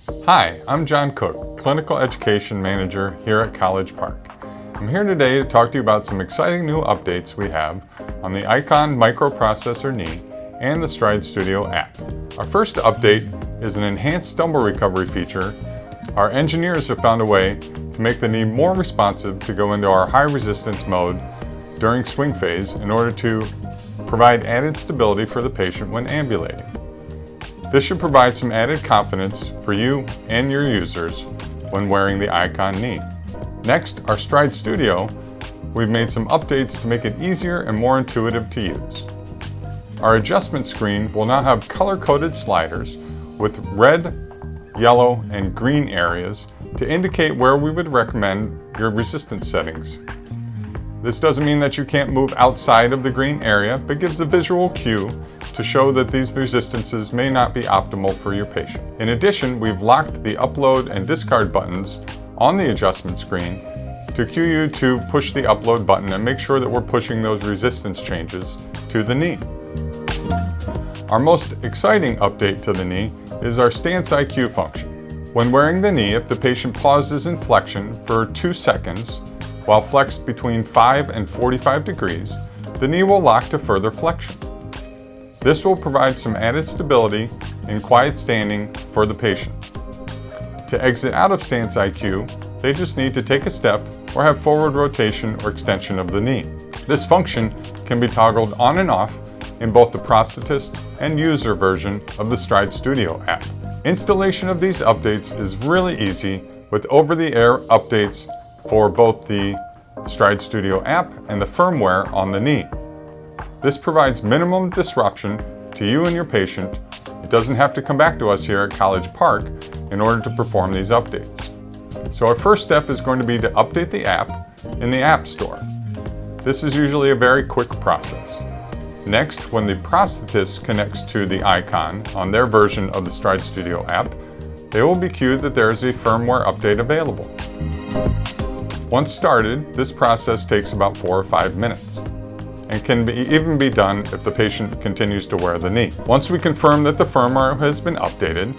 Hi, I'm Jon Cook, Clinical Education Manager here at College Park. I'm here today to talk to you about some exciting new updates we have on the Icon microprocessor knee and the Stride Studio app. Our first update is an enhanced stumble recovery feature. Our engineers have found a way to make the knee more responsive to go into our high resistance mode during swing phase in order to provide added stability for the patient when ambulating. This should provide some added confidence for you and your users when wearing the Icon knee. Next, our Stride Studio, we've made some updates to make it easier and more intuitive to use. Our adjustment screen will now have color-coded sliders with red, yellow, and green areas to indicate where we would recommend your resistance settings. This doesn't mean that you can't move outside of the green area, but gives a visual cue to show that these resistances may not be optimal for your patient. In addition, we've locked the upload and discard buttons on the adjustment screen to cue you to push the upload button and make sure that we're pushing those resistance changes to the knee. Our most exciting update to the knee is our Stance IQ function. When wearing the knee, if the patient pauses in flexion for 2 seconds, while flexed between 5 and 45 degrees, the knee will lock to further flexion. This will provide some added stability in quiet standing for the patient. To exit out of Stance IQ, they just need to take a step or have forward rotation or extension of the knee. This function can be toggled on and off in both the prosthetist and user version of the Stride Studio app. Installation of these updates is really easy with over-the-air updates for both the Stride Studio app and the firmware on the knee. This provides minimum disruption to you and your patient. It doesn't have to come back to us here at College Park in order to perform these updates. So our first step is going to be to update the app in the App Store. This is usually a very quick process. Next, when the prosthetist connects to the Icon on their version of the Stride Studio app, they will be cued that there is a firmware update available. Once started, this process takes about 4 or 5 minutes and can even be done if the patient continues to wear the knee. Once we confirm that the firmware has been updated,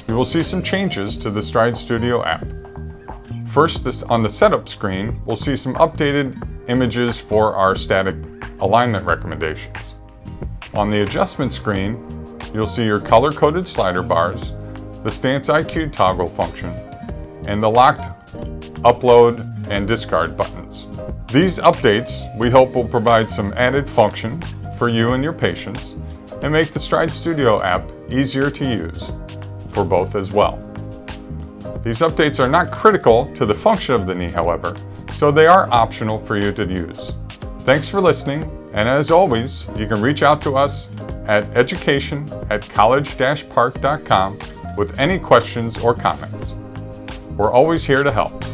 you will see some changes to the Stride Studio app. First, on the setup screen, we'll see some updated images for our static alignment recommendations. On the adjustment screen, you'll see your color-coded slider bars, the Stance IQ toggle function, and the locked upload and discard buttons. These updates, we hope, will provide some added function for you and your patients and make the Stride Studio app easier to use for both as well. These updates are not critical to the function of the knee, however, so they are optional for you to use. Thanks for listening, and as always, you can reach out to us at education@college-park.com with any questions or comments. We're always here to help.